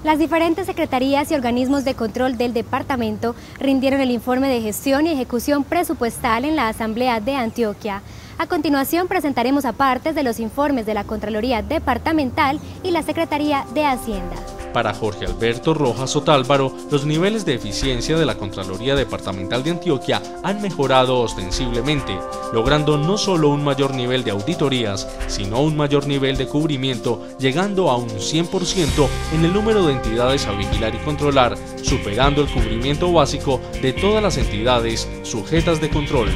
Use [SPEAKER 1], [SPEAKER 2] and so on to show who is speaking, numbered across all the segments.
[SPEAKER 1] Las diferentes secretarías y organismos de control del departamento rindieron el informe de gestión y ejecución presupuestal en la Asamblea de Antioquia. A continuación presentaremos apartes de los informes de la Contraloría Departamental y la Secretaría de Hacienda.
[SPEAKER 2] Para Jorge Alberto Rojas Otálvaro, los niveles de eficiencia de la Contraloría Departamental de Antioquia han mejorado ostensiblemente, logrando no solo un mayor nivel de auditorías, sino un mayor nivel de cubrimiento, llegando a un 100% en el número de entidades a vigilar y controlar, superando el cubrimiento básico de todas las entidades sujetas de control.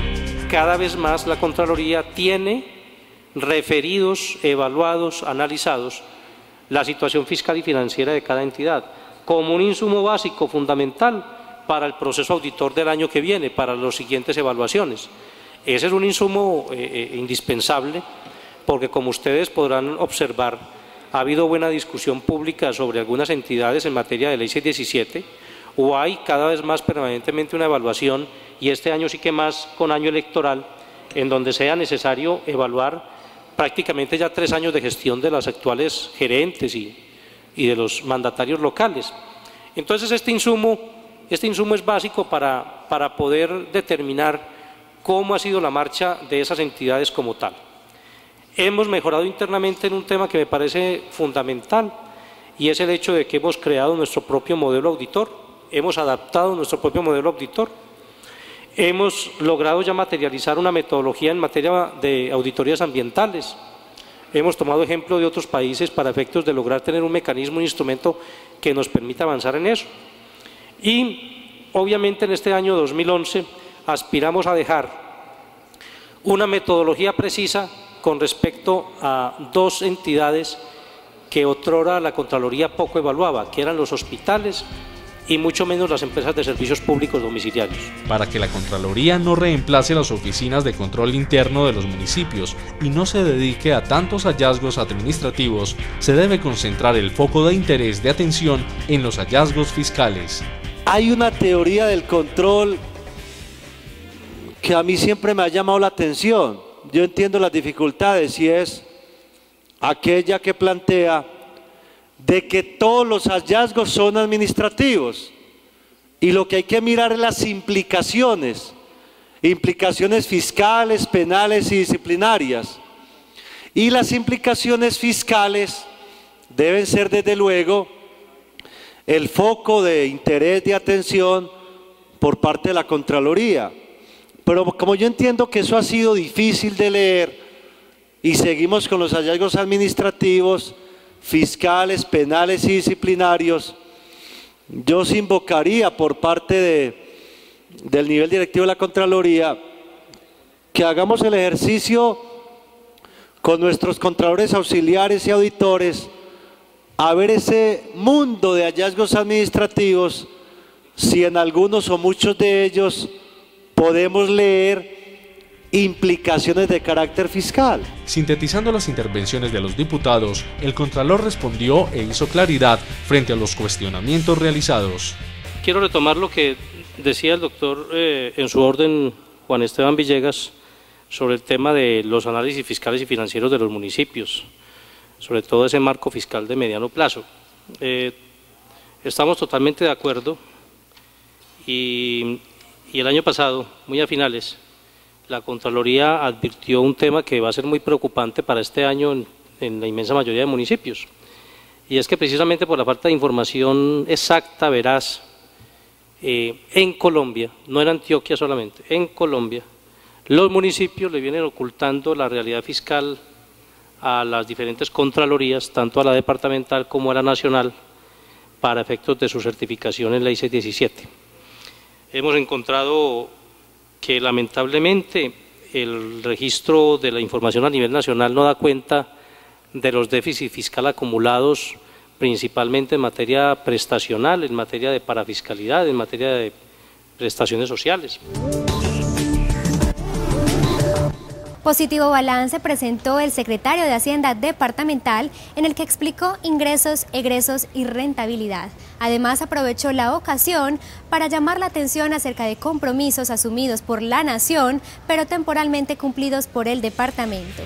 [SPEAKER 3] Cada vez más la Contraloría tiene referidos, evaluados, analizados la situación fiscal y financiera de cada entidad, como un insumo básico fundamental para el proceso auditor del año que viene, para las siguientes evaluaciones. Ese es un insumo indispensable, porque como ustedes podrán observar, ha habido buena discusión pública sobre algunas entidades en materia de Ley 617, o hay cada vez más permanentemente una evaluación, y este año sí que más con año electoral, en donde sea necesario evaluar prácticamente ya 3 años de gestión de las actuales gerentes y de los mandatarios locales. Entonces este insumo es básico para poder determinar cómo ha sido la marcha de esas entidades como tal. Hemos mejorado internamente en un tema que me parece fundamental, y es el hecho de que hemos creado nuestro propio modelo auditor, hemos adaptado nuestro propio modelo auditor. Hemos logrado ya materializar una metodología en materia de auditorías ambientales. Hemos tomado ejemplo de otros países para efectos de lograr tener un mecanismo, un instrumento que nos permita avanzar en eso. Y obviamente en este año 2011 aspiramos a dejar una metodología precisa con respecto a 2 entidades que otrora la Contraloría poco evaluaba, que eran los hospitales y mucho menos las empresas de servicios públicos domiciliarios.
[SPEAKER 2] Para que la Contraloría no reemplace las oficinas de control interno de los municipios y no se dedique a tantos hallazgos administrativos, se debe concentrar el foco de interés de atención en los hallazgos fiscales.
[SPEAKER 4] Hay una teoría del control que a mí siempre me ha llamado la atención. Yo entiendo las dificultades, y es aquella que plantea de que todos los hallazgos son administrativos y lo que hay que mirar es las implicaciones fiscales, penales y disciplinarias. Y las implicaciones fiscales deben ser desde luego el foco de interés de atención por parte de la Contraloría. Pero como yo entiendo que eso ha sido difícil de leer y seguimos con los hallazgos administrativos, fiscales, penales y disciplinarios, yo sí invocaría por parte del nivel directivo de la Contraloría que hagamos el ejercicio con nuestros contralores auxiliares y auditores a ver ese mundo de hallazgos administrativos, si en algunos o muchos de ellos podemos leer implicaciones de carácter fiscal.
[SPEAKER 2] Sintetizando las intervenciones de los diputados, el Contralor respondió e hizo claridad frente a los cuestionamientos realizados.
[SPEAKER 3] Quiero retomar lo que decía el doctor en su orden, Juan Esteban Villegas, sobre el tema de los análisis fiscales y financieros de los municipios, sobre todo ese marco fiscal de mediano plazo. Estamos totalmente de acuerdo, y el año pasado, muy a finales, la Contraloría advirtió un tema que va a ser muy preocupante para este año en la inmensa mayoría de municipios, y es que precisamente por la falta de información exacta, veraz, en Colombia, no en Antioquia solamente, en Colombia, los municipios le vienen ocultando la realidad fiscal a las diferentes Contralorías, tanto a la departamental como a la nacional, para efectos de su certificación en Ley 617. Hemos encontrado que lamentablemente el registro de la información a nivel nacional no da cuenta de los déficits fiscales acumulados, principalmente en materia prestacional, en materia de parafiscalidad, en materia de prestaciones sociales.
[SPEAKER 1] Positivo balance presentó el secretario de Hacienda Departamental, en el que explicó ingresos, egresos y rentabilidad. Además, aprovechó la ocasión para llamar la atención acerca de compromisos asumidos por la Nación, pero temporalmente cumplidos por el departamento.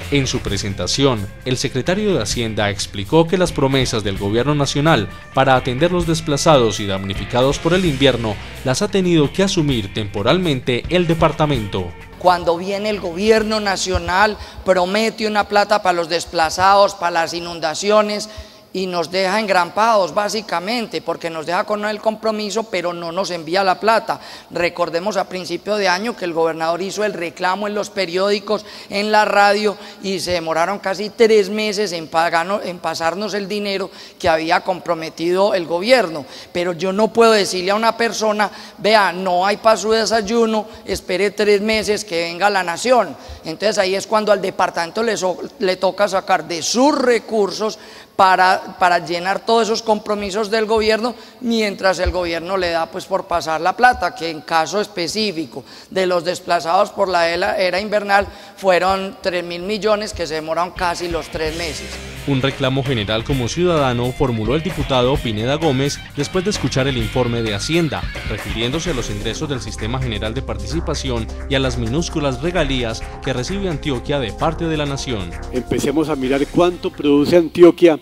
[SPEAKER 2] En su presentación, el secretario de Hacienda explicó que las promesas del gobierno nacional para atender los desplazados y damnificados por el invierno las ha tenido que asumir temporalmente el departamento.
[SPEAKER 5] Cuando viene el gobierno nacional, promete una plata para los desplazados, para las inundaciones, y nos deja engrampados básicamente, porque nos deja con el compromiso, pero no nos envía la plata. Recordemos a principio de año que el gobernador hizo el reclamo en los periódicos, en la radio, y se demoraron casi 3 meses en pasarnos el dinero que había comprometido el gobierno. Pero yo no puedo decirle a una persona, vea, no hay para su desayuno, espere 3 meses que venga la nación. Entonces ahí es cuando al departamento le toca sacar de sus recursos para llenar todos esos compromisos del gobierno, mientras el gobierno le da pues por pasar la plata, que en caso específico de los desplazados por la era invernal fueron 3.000 millones que se demoraron casi los 3 meses.
[SPEAKER 2] Un reclamo general como ciudadano formuló el diputado Pineda Gómez después de escuchar el informe de Hacienda, refiriéndose a los ingresos del Sistema General de Participación y a las minúsculas regalías que recibe Antioquia de parte de la nación.
[SPEAKER 6] Empecemos a mirar cuánto produce Antioquia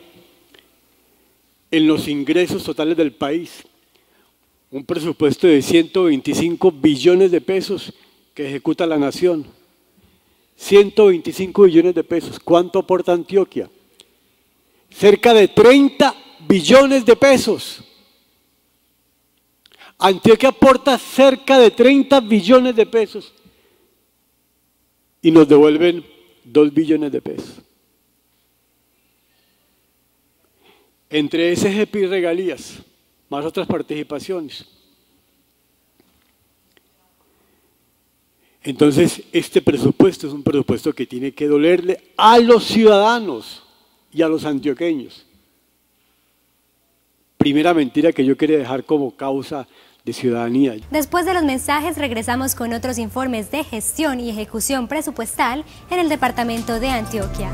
[SPEAKER 6] en los ingresos totales del país. Un presupuesto de 125 billones de pesos que ejecuta la nación. 125 billones de pesos. ¿Cuánto aporta Antioquia? Cerca de 30 billones de pesos. Antioquia aporta cerca de 30 billones de pesos y nos devuelven 2 billones de pesos. Entre SGP y regalías, más otras participaciones. Entonces, este presupuesto es un presupuesto que tiene que dolerle a los ciudadanos y a los antioqueños. Primera mentira que yo quería dejar como causa de ciudadanía.
[SPEAKER 1] Después de los mensajes regresamos con otros informes de gestión y ejecución presupuestal en el departamento de Antioquia.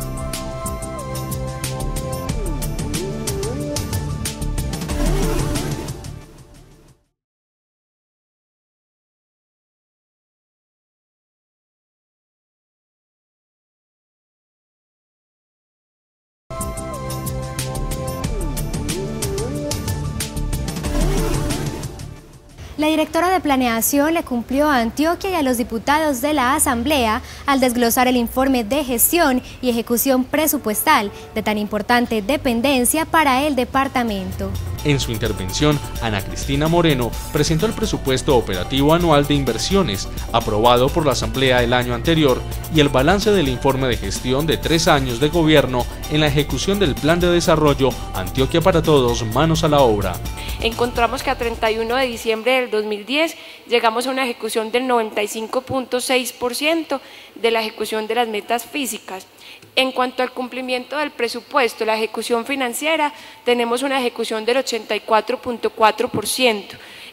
[SPEAKER 1] La directora de Planeación le cumplió a Antioquia y a los diputados de la Asamblea al desglosar el informe de gestión y ejecución presupuestal de tan importante dependencia para el departamento.
[SPEAKER 2] En su intervención, Ana Cristina Moreno presentó el presupuesto operativo anual de inversiones, aprobado por la Asamblea el año anterior, y el balance del informe de gestión de 3 años de gobierno en la ejecución del Plan de Desarrollo Antioquia para Todos, manos a la obra.
[SPEAKER 7] Encontramos que a 31 de diciembre del 2010 llegamos a una ejecución del 95.6% de la ejecución de las metas físicas. En cuanto al cumplimiento del presupuesto, la ejecución financiera, tenemos una ejecución del 84.4%.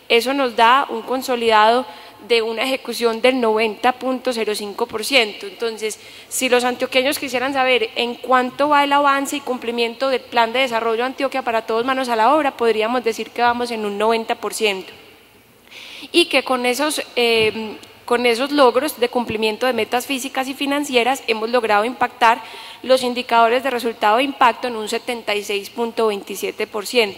[SPEAKER 7] Eso nos da un consolidado de una ejecución del 90.05%. Entonces, si los antioqueños quisieran saber en cuánto va el avance y cumplimiento del Plan de Desarrollo Antioquia para Todos, manos a la obra, podríamos decir que vamos en un 90%. Y que con esos logros de cumplimiento de metas físicas y financieras hemos logrado impactar los indicadores de resultado de impacto en un 76.27%.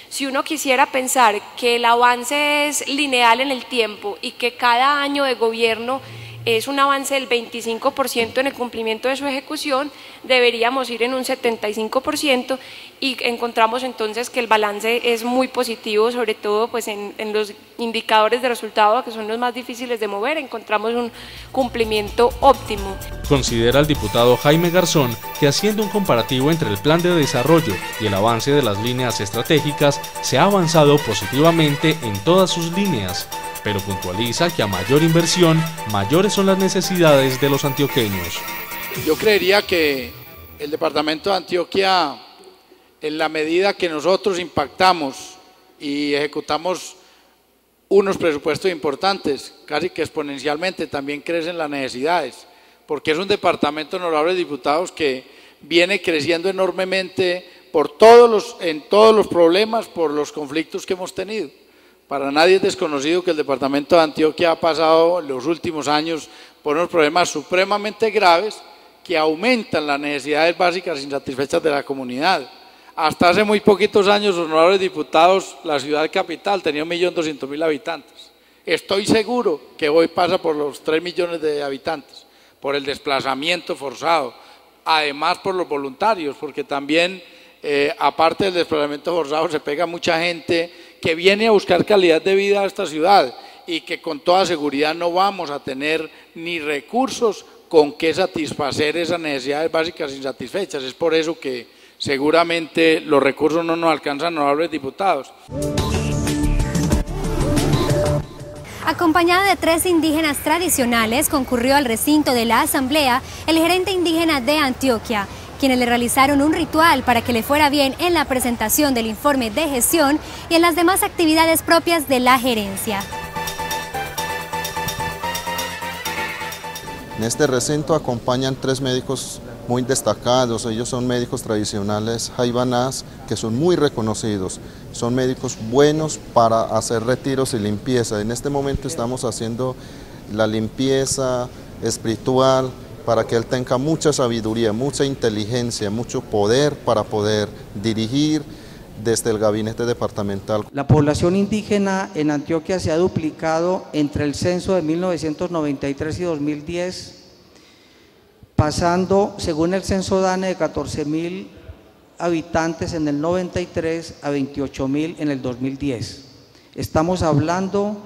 [SPEAKER 7] Si uno quisiera pensar que el avance es lineal en el tiempo y que cada año de gobierno es un avance del 25% en el cumplimiento de su ejecución, deberíamos ir en un 75% y encontramos entonces que el balance es muy positivo, sobre todo pues en los indicadores de resultado, que son los más difíciles de mover, encontramos un cumplimiento óptimo.
[SPEAKER 2] Considera el diputado Jaime Garzón que, haciendo un comparativo entre el plan de desarrollo y el avance de las líneas estratégicas, se ha avanzado positivamente en todas sus líneas, pero puntualiza que a mayor inversión, mayores son las necesidades de los antioqueños.
[SPEAKER 8] Yo creería que el departamento de Antioquia, en la medida que nosotros impactamos y ejecutamos unos presupuestos importantes, casi que exponencialmente, también crecen las necesidades, porque es un departamento, honorables diputados, que viene creciendo enormemente en todos los problemas, por los conflictos que hemos tenido. Para nadie es desconocido que el departamento de Antioquia ha pasado en los últimos años por unos problemas supremamente graves que aumentan las necesidades básicas insatisfechas de la comunidad. Hasta hace muy poquitos años, honorables diputados, la ciudad capital tenía 1.200.000 habitantes. Estoy seguro que hoy pasa por los 3 millones de habitantes, por el desplazamiento forzado, además por los voluntarios, porque también, aparte del desplazamiento forzado, se pega mucha gente que viene a buscar calidad de vida a esta ciudad y que con toda seguridad no vamos a tener ni recursos con que satisfacer esas necesidades básicas insatisfechas. Es por eso que seguramente los recursos no nos alcanzan, honorables diputados.
[SPEAKER 1] Acompañado de 3 indígenas tradicionales, concurrió al recinto de la asamblea el gerente indígena de Antioquia, quienes le realizaron un ritual para que le fuera bien en la presentación del informe de gestión y en las demás actividades propias de la gerencia.
[SPEAKER 9] En este recinto acompañan 3 médicos muy destacados. Ellos son médicos tradicionales jaibanás que son muy reconocidos. Son médicos buenos para hacer retiros y limpieza. En este momento estamos haciendo la limpieza espiritual para que él tenga mucha sabiduría, mucha inteligencia, mucho poder para poder dirigir desde el gabinete departamental.
[SPEAKER 10] La población indígena en Antioquia se ha duplicado entre el censo de 1993 y 2010, pasando, según el censo DANE, de 14.000 habitantes en el 93 a 28.000 en el 2010. Estamos hablando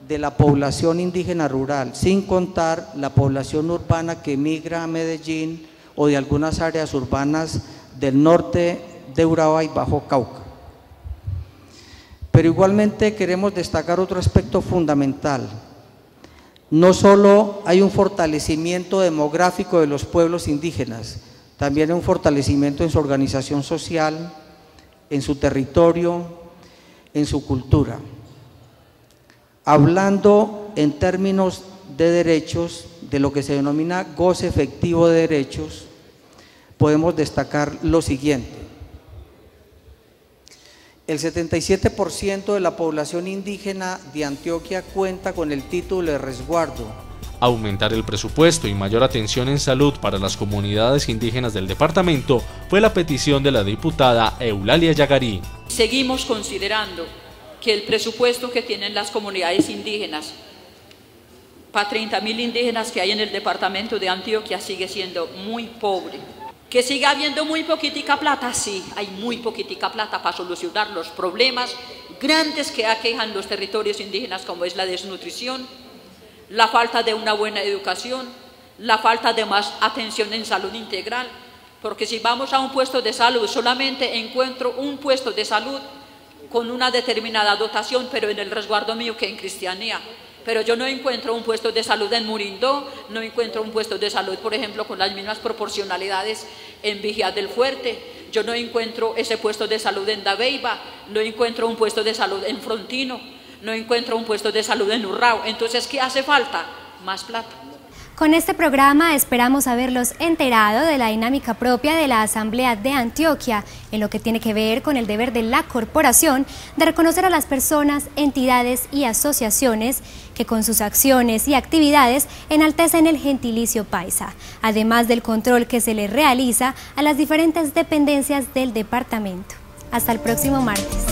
[SPEAKER 10] de la población indígena rural, sin contar la población urbana que migra a Medellín o de algunas áreas urbanas del norte de Urabá y Bajo Cauca. Pero igualmente queremos destacar otro aspecto fundamental. No solo hay un fortalecimiento demográfico de los pueblos indígenas, también hay un fortalecimiento en su organización social, en su territorio, en su cultura. Hablando en términos de derechos, de lo que se denomina goce efectivo de derechos, podemos destacar lo siguiente. El 77% de la población indígena de Antioquia cuenta con el título de resguardo.
[SPEAKER 2] Aumentar el presupuesto y mayor atención en salud para las comunidades indígenas del departamento fue la petición de la diputada Eulalia Yagarí.
[SPEAKER 11] Seguimos considerando que el presupuesto que tienen las comunidades indígenas para 30.000 indígenas que hay en el departamento de Antioquia sigue siendo muy pobre. Que siga habiendo muy poquitica plata, sí, hay muy poquitica plata para solucionar los problemas grandes que aquejan los territorios indígenas, como es la desnutrición, la falta de una buena educación, la falta de más atención en salud integral, porque si vamos a un puesto de salud, solamente encuentro un puesto de salud con una determinada dotación, pero en el resguardo mío que en Cristianía. Pero yo no encuentro un puesto de salud en Murindó, no encuentro un puesto de salud, por ejemplo, con las mismas proporcionalidades en Vigía del Fuerte, yo no encuentro ese puesto de salud en Dabeiba, no encuentro un puesto de salud en Frontino, no encuentro un puesto de salud en Urrao. Entonces, ¿qué hace falta? Más plata.
[SPEAKER 1] Con este programa esperamos haberlos enterado de la dinámica propia de la Asamblea de Antioquia, en lo que tiene que ver con el deber de la corporación de reconocer a las personas, entidades y asociaciones que con sus acciones y actividades enaltecen el gentilicio paisa, además del control que se le realiza a las diferentes dependencias del departamento. Hasta el próximo martes.